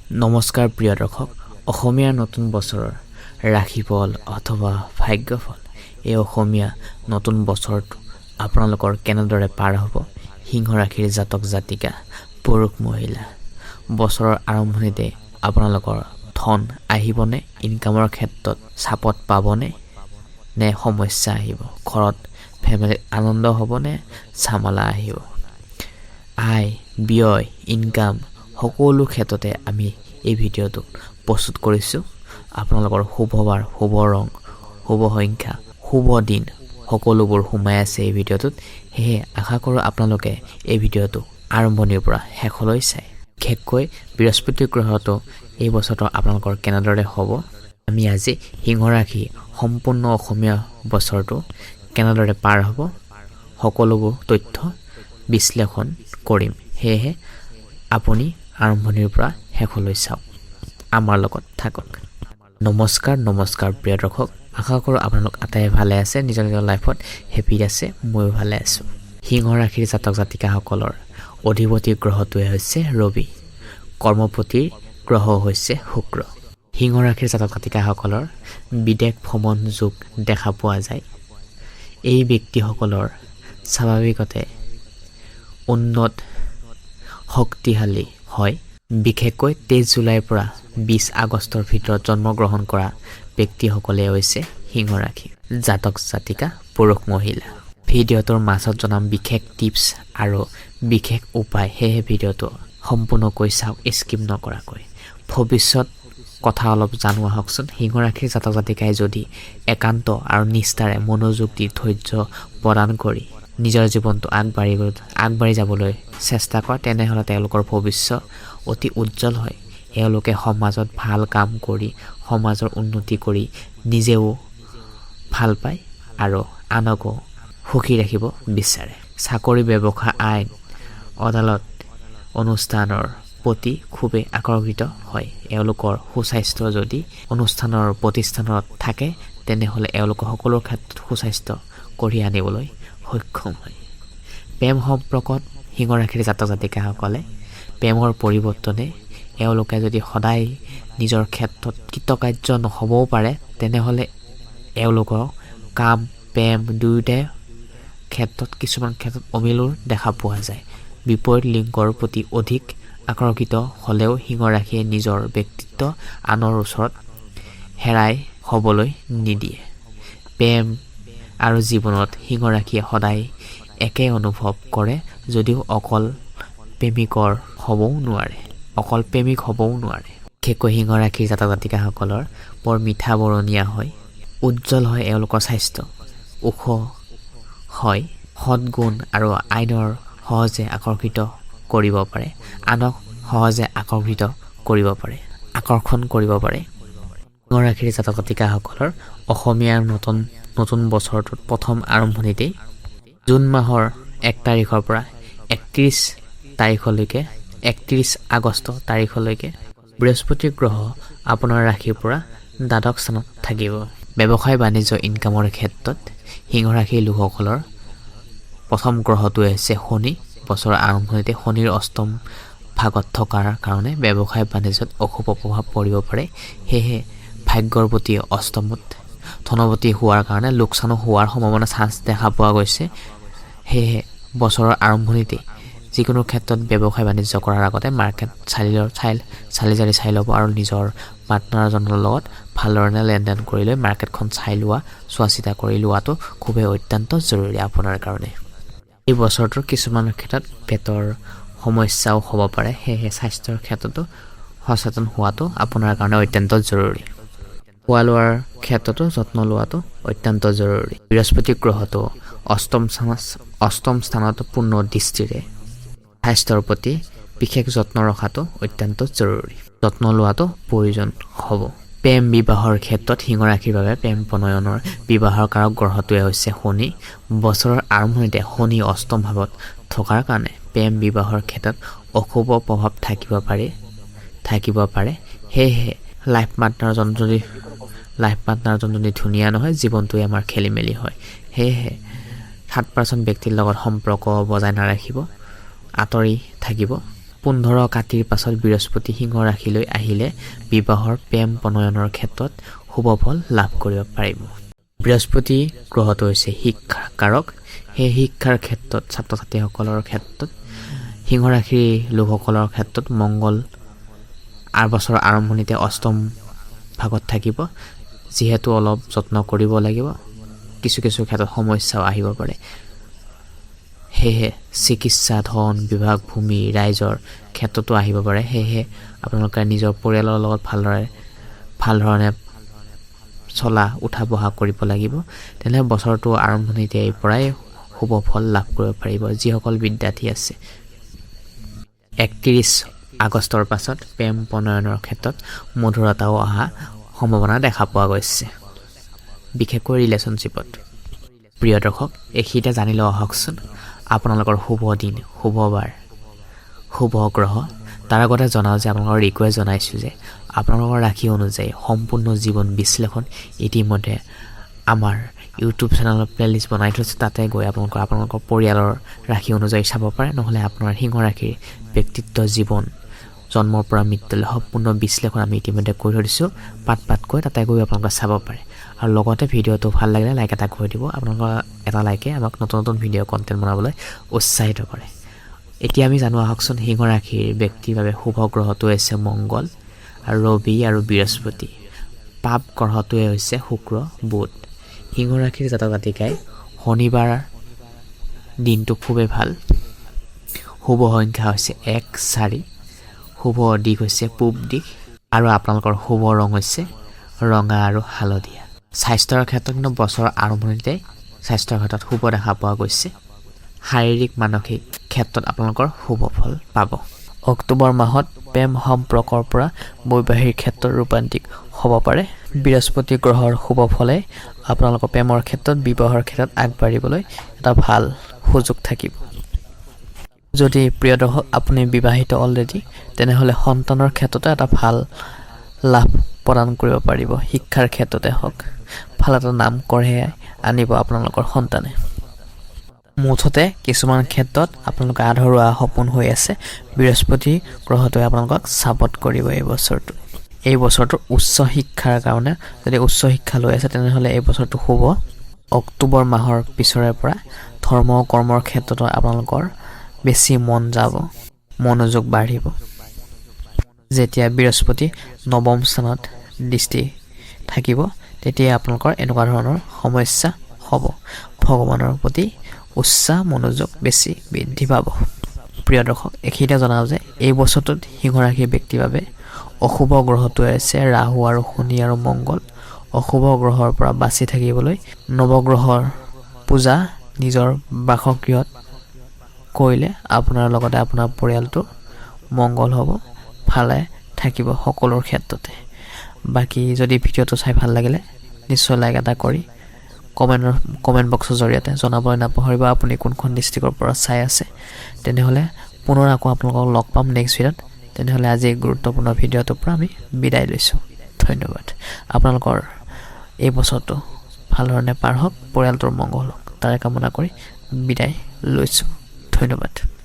নমস্কাৰ প্ৰিয় দৰ্শক অসমীয়া নতুন বছৰৰ ৰাশিফল অথবা ভাগ্যফল এই অসমীয়া নতুন বছৰটো আপোনালোকৰ কেনেদৰে পাৰ হ'ব সিংহ ৰাশিৰ জাতক জাতিকা পুৰুষ মহিলা বছৰৰ আৰম্ভণিতে আপোনালোকৰ ধন আহিবনে ইনকামৰ ক্ষেত্ৰত চাপত পাবনে নে সমস্যা আহিব ঘৰত ফেমিলি আনন্দ হ'বনে ঝামেলা আহিব আয় ব্যয় ইনকাম সকলো ক্ষেত্ৰতে আমি এই ভিডিঅ'টো প্ৰস্তুত কৰিছোঁ আপোনালোকৰ শুভ বাৰ শুভ ৰং শুভ সংখ্যা শুভ দিন সকলোবোৰ সোমাই আছে এই ভিডিঅ'টোত সেয়ে আশা কৰোঁ আপোনালোকে এই ভিডিঅ'টো আৰম্ভণিৰ পৰা শেষলৈ চাই বিশেষকৈ বৃহস্পতি গ্ৰহটো এই বছৰটো আপোনালোকৰ কেনেদৰে হ'ব আমি আজি সিংহ ৰাশি সম্পূৰ্ণ অসমীয়া বছৰটো কেনেদৰে পাৰ হ'ব সকলোবোৰ তথ্য বিশ্লেষণ কৰিম সেয়েহে আপুনি আৰম্ভণিৰ পৰা শেষলৈ চাওক আমাৰ লগত থাকক নমস্কাৰ প্ৰিয় দৰ্শক আশা কৰোঁ আপোনালোক আটাইয়ে ভালে আছে নিজৰ নিজৰ লাইফত হেপি আছে ময়ো ভালে আছোঁ সিংহ ৰাশিৰ জাতক জাতিকাসকলৰ অধিপতি গ্ৰহটোৱে হৈছে ৰবি কৰ্মপতিৰ গ্ৰহ হৈছে শুক্ৰ সিংহ ৰাশিৰ জাতক জাতিকাসকলৰ বিদেশ ভ্ৰমণ যোগ দেখা পোৱা যায় এই ব্যক্তিসকলৰ স্বাভাৱিকতে উন্নত শক্তিশালী হয় বিশেষকৈ 23 জুলাইৰ পৰা 20 আগষ্টৰ ভিতৰত জন্মগ্ৰহণ কৰা ব্যক্তিসকলে হৈছে সিংহ ৰাশি জাতক জাতিকা পুৰুষ মহিলা ভিডিঅ'টোৰ মাজত জনাম বিশেষ টিপছ আৰু বিশেষ উপায় সেয়ে ভিডিঅ'টো সম্পূৰ্ণকৈ চাওক স্কিপ নকৰাকৈ ভৱিষ্যত কথা অলপ জানো আহকচোন সিংহ ৰাশিৰ জাতক জাতিকাই যদি একান্ত আৰু নিষ্ঠাৰে মনোযোগ দি ধৈৰ্য প্ৰদান কৰি নিজৰ জীৱনটো আগবাঢ়ি যাবলৈ চেষ্টা কৰে তেনেহ'লে তেওঁলোকৰ ভৱিষ্যত অতি উজ্জ্বল হয় এওঁলোকে সমাজত ভাল কাম কৰি সমাজৰ উন্নতি কৰি নিজেও ভাল পায় আৰু আনকো সুখী ৰাখিব বিচাৰে চাকৰি ব্যৱসায় আইন আদালত অনুষ্ঠানৰ প্ৰতি খুবেই আকৰ্ষিত হয় এওঁলোকৰ সুস্বাস্থ্য যদি অনুষ্ঠানৰ প্ৰতিষ্ঠানত থাকে তেনেহ'লে এওঁলোকৰ সকলো ক্ষেত্ৰত সুস্বাস্থ্য কৰি আনিবলৈ সক্ষম হয় প্ৰেম সম্পৰ্কত সিংহ ৰাশিৰ জাতক জাতিকাসকলে প্ৰেমৰ পৰিৱৰ্তনে এওঁলোকে যদি সদায় নিজৰ ক্ষেত্ৰত কৃতকাৰ্য নহ'বও পাৰে তেনেহ'লে এওঁলোকৰ কাম প্ৰেম দুয়োটাই ক্ষেত্ৰত কিছুমান ক্ষেত্ৰত অমিলো দেখা পোৱা যায় বিপৰীত লিংগৰ প্ৰতি অধিক আকৰ্ষিত হ'লেও সিংহ ৰাশিয়ে নিজৰ ব্যক্তিত্ব আনৰ ওচৰত হেৰাই হ'বলৈ নিদিয়ে প্ৰেম আৰু জীৱনত সিংহ ৰাশিয়ে সদায় একে অনুভৱ কৰে যদিও অকল প্ৰেমিক হ'বও নোৱাৰে বিশেষকৈ সিংহ ৰাশিৰ জাতক জাতিকাসকলৰ বৰ মিঠা বৰণীয়া হয় উজ্জ্বল হয় এওঁলোকৰ স্বাস্থ্য ওখ হয় সৎগুণ আৰু আইনৰ সহজে আকৰ্ষিত কৰিব পাৰে আনক সহজে আকৰ্ষণ কৰিব পাৰে সিংহ ৰাশিৰ জাতক জাতিকাসকলৰ অসমীয়াৰ নতুন বছৰটোত প্ৰথম আৰম্ভণিতেই জুন মাহৰ 1 তাৰিখৰ পৰা 31 আগষ্ট তাৰিখলৈকে বৃহস্পতি গ্ৰহ আপোনাৰ ৰাশিৰ পৰা দ্বাদশ স্থানত থাকিব ব্যৱসায় বাণিজ্য ইনকামৰ ক্ষেত্ৰত সিংহ ৰাশিৰ লোকসকলৰ প্ৰথম গ্ৰহটোৱে হৈছে শনি বছৰৰ আৰম্ভণিতে শনিৰ অষ্টম ভাগত থকাৰ কাৰণে ব্যৱসায় বাণিজ্যত অশুভ প্ৰভাৱ পৰিব পাৰে সেয়েহে ভাগ্যৰ প্ৰতি অষ্টমত ধনৱতী হোৱাৰ কাৰণে লোকচানো হোৱাৰ সম্ভাৱনা চান্স দেখা পোৱা গৈছে সেয়েহে বছৰৰ আৰম্ভণিতে যিকোনো ক্ষেত্ৰত ব্যৱসায় বাণিজ্য কৰাৰ আগতে মাৰ্কেট চালি চাই ল'ব আৰু নিজৰ পাৰ্টনাৰজনৰ লগত ভালদৰে লেনদেন কৰি লৈ মাৰ্কেটখন চোৱা চিতা কৰি লোৱাটো খুবেই অত্যন্ত জৰুৰী আপোনাৰ কাৰণে এই বছৰটোৰ কিছুমান ক্ষেত্ৰত পেটৰ সমস্যাও হ'ব পাৰে সেয়েহে স্বাস্থ্যৰ ক্ষেত্ৰতো সচেতন হোৱাটো আপোনাৰ কাৰণে অত্যন্ত জৰুৰী খোৱা লোৱাৰ ক্ষেত্ৰতো যত্ন লোৱাটো অত্যন্ত জৰুৰী বৃহস্পতি গ্ৰহটো অষ্টম স্থানত পূৰ্ণ দৃষ্টিৰে স্বাস্থ্যৰ প্ৰতি বিশেষ যত্ন ৰখাটো অত্যন্ত জৰুৰী যত্ন লোৱাটো প্ৰয়োজন হ'ব প্ৰেম বিবাহৰ ক্ষেত্ৰত সিংহ ৰাশিৰ বাবে প্ৰেম প্ৰণয়নৰ বিবাহৰ কাৰক গ্ৰহটোৱে হৈছে শনি বছৰৰ আৰম্ভণিতে শনি অষ্টম ভাৱত থকাৰ কাৰণে প্ৰেম বিবাহৰ ক্ষেত্ৰত অশুভ প্ৰভাৱ থাকিব পাৰে সেয়েহে লাইফ পাৰ্টনাৰজন যদি ধুনীয়া নহয় জীৱনটোৱে আমাৰ খেলি মেলি হয় সেয়েহে 7% ব্যক্তিৰ লগত সম্পৰ্ক বজাই নাৰাখিব আঁতৰি থাকিব 15 কাতিৰ পাছত বৃহস্পতি সিংহ ৰাশিলৈ আহিলে বিবাহৰ প্ৰেম প্ৰণয়নৰ ক্ষেত্ৰত শুভ ফল লাভ কৰিব পাৰিব। বৃহস্পতি গ্ৰহটো হৈছে শিক্ষাৰ কাৰক। সেই শিক্ষাৰ ক্ষেত্ৰত ছাত্ৰ ছাত্ৰীসকলৰ ক্ষেত্ৰত সিংহ ৰাশিৰ লোকসকলৰ ক্ষেত্ৰত মংগল বছৰৰ আৰম্ভণিতে অষ্টম ভাগত থাকিব, যিহেতু অলপ যত্ন কৰিব লাগিব। কিছু ক্ষেত্ৰত সমস্যাও আহিব পাৰে। সেয়েহে চিকিৎসা, ধন, বিভাগ, ভূমি, ৰাইজৰ ক্ষেত্ৰতো আহিব পাৰে। সেয়েহে আপোনালোকে নিজৰ পৰিয়ালৰ লগত ভালধৰণে চলা উঠা বহা কৰিব লাগিব। তেনেহ'লে বছৰটো আৰম্ভণিতে পৰাই শুভ ফল লাভ কৰিব পাৰিব যিসকল বিদ্যাৰ্থী আছে। 31 আগষ্টৰ পাছত প্ৰেম প্ৰণয়নৰ ক্ষেত্ৰত মধুৰতাও অহা সম্ভাৱনা দেখা পোৱা গৈছে, বিশেষকৈ ৰিলেশ্যনশ্বিপত। প্ৰিয় দৰ্শক, এইখিনিতে জানি লওঁ আহকচোন আপোনালোকৰ শুভ দিন, শুভ বাৰ, শুভ গ্ৰহ। তাৰ আগতে জনাওঁ যে আপোনালোকৰ ৰিকুৱেষ্ট জনাইছোঁ যে আপোনালোকৰ ৰাশি অনুযায়ী সম্পূৰ্ণ জীৱন বিশ্লেষণ ইতিমধ্যে আমাৰ ইউটিউব চেনেলত প্লেলিষ্ট বনাই থৈছে। তাতে গৈ আপোনালোকৰ পৰিয়ালৰ ৰাশি অনুযায়ী চাব পাৰে। নহ'লে আপোনাৰ সিংহ ৰাশিৰ ব্যক্তিত্ব জীৱন জন্মৰ পৰা মৃত্যুলৈ সম্পূৰ্ণ বিশ্লেষণ আমি ইতিমধ্যে কৰি থৈ দিছোঁ পাতকৈ। তাতে গৈ আপোনালোকে চাব পাৰে। আৰু লগতে ভিডিঅ'টো ভাল লাগিলে লাইক এটা কৰি দিব। আপোনালোকৰ এটা লাইকে আমাক নতুন ভিডিঅ' কণ্টেণ্ট বনাবলৈ উৎসাহিত কৰে। এতিয়া আমি জানো আহকচোন সিংহ ৰাশিৰ ব্যক্তিৰ বাবে শুভ গ্ৰহটো হৈছে মংগল আৰু ৰবি আৰু বৃহস্পতি। পাপ গ্ৰহটোৱে হৈছে শুক্ৰ, বুধ। সিংহ ৰাশিৰ জাতক জাতিকাই শনিবাৰ দিনটো খুবেই ভাল। শুভ সংখ্যা হৈছে 1, 4। শুভ দিশ হৈছে পূব দিশ আৰু আপোনালোকৰ শুভ ৰং হৈছে ৰঙা আৰু হালধীয়া। স্বাস্থ্যৰ ক্ষেত্ৰত কিন্তু বছৰৰ আৰম্ভণিতে স্বাস্থ্যৰ ক্ষেত্ৰত শুভ দেখা পোৱা গৈছে। শাৰীৰিক মানসিক ক্ষেত্ৰত আপোনালোকৰ শুভ ফল পাব। অক্টোবৰ মাহত প্ৰেম সম্পৰ্কৰ পৰা বৈবাহিক ক্ষেত্ৰত ৰোমান্টিক হ'ব পাৰে। বৃহস্পতি গ্ৰহৰ শুভ ফলে আপোনালোকৰ প্ৰেমৰ ক্ষেত্ৰত বিবাহৰ ক্ষেত্ৰত আগবাঢ়িবলৈ এটা ভাল সুযোগ থাকিব। যদি প্ৰিয় দৰ্শক আপুনি বিবাহিত অলৰেডি, তেনেহ'লে সন্তানৰ ক্ষেত্ৰতে এটা ভাল লাভ প্ৰদান কৰিব পাৰিব। শিক্ষাৰ ক্ষেত্ৰতে হওক ভাল এটা নাম কঢ়িয়াই আনিব আপোনালোকৰ সন্তানে। মুঠতে কিছুমান ক্ষেত্ৰত আপোনালোকে আধৰুৱা সপোন হৈ আছে, বৃহস্পতি গ্ৰহটোৱে আপোনালোকক ছাপৰ্ট কৰিব এই বছৰটোৰ উচ্চ শিক্ষাৰ কাৰণে। যদি উচ্চ শিক্ষা লৈ আছে তেনেহ'লে এই বছৰটো শুভ। অক্টোবৰ মাহৰ পিছৰে পৰা ধৰ্ম কৰ্মৰ ক্ষেত্ৰতো আপোনালোকৰ বেছি মন যাব, মনোযোগ বাঢ়িব। যেতিয়া বৃহস্পতি নৱম স্থানত দৃষ্টি থাকিব তেতিয়া আপোনালোকৰ এনেকুৱা ধৰণৰ সমস্যা হ'ব। ভগৱানৰ প্ৰতি উচ্চ মনোযোগ বেছি বৃদ্ধি পাব। প্ৰিয় দৰ্শক, এইখিনিতে জনাওঁ যে এই বছৰটোত সিংহ ৰাশিৰ ব্যক্তিৰ বাবে অশুভ গ্ৰহটোৱে আছে ৰাহু আৰু শনি আৰু মংগল। অশুভ গ্ৰহৰ পৰা বাচি থাকিবলৈ নৱগ্ৰহৰ পূজা নিজৰ বাসগৃহত কৰিলে আপোনাৰ লগতে আপোনাৰ পৰিয়ালটো মংগল হ'ব, ভালে থাকিব সকলোৰ ক্ষেত্ৰতে। বাকী যদি ভিডিঅ'টো চাই ভাল লাগিলে নিশ্চয় লাইক এটা কৰি কমেণ্ট বক্সৰ জৰিয়তে জনাবলৈ নাপাহৰিব আপুনি কোনখন ডিষ্ট্ৰিক্টৰ পৰা চাই আছে। তেনেহ'লে পুনৰ আকৌ আপোনালোকক লগ পাম নেক্সট ভিডিঅ'ত। তেনেহ'লে আজি গুৰুত্বপূৰ্ণ ভিডিঅ'টোৰ পৰা আমি বিদায় লৈছোঁ। ধন্যবাদ। আপোনালোকৰ এই বছৰটো ভালধৰণে পাৰ হওক, পৰিয়ালটোৰ মংগল হওক তাৰে কামনা কৰি বিদায় লৈছোঁ। ধন্যবাদ।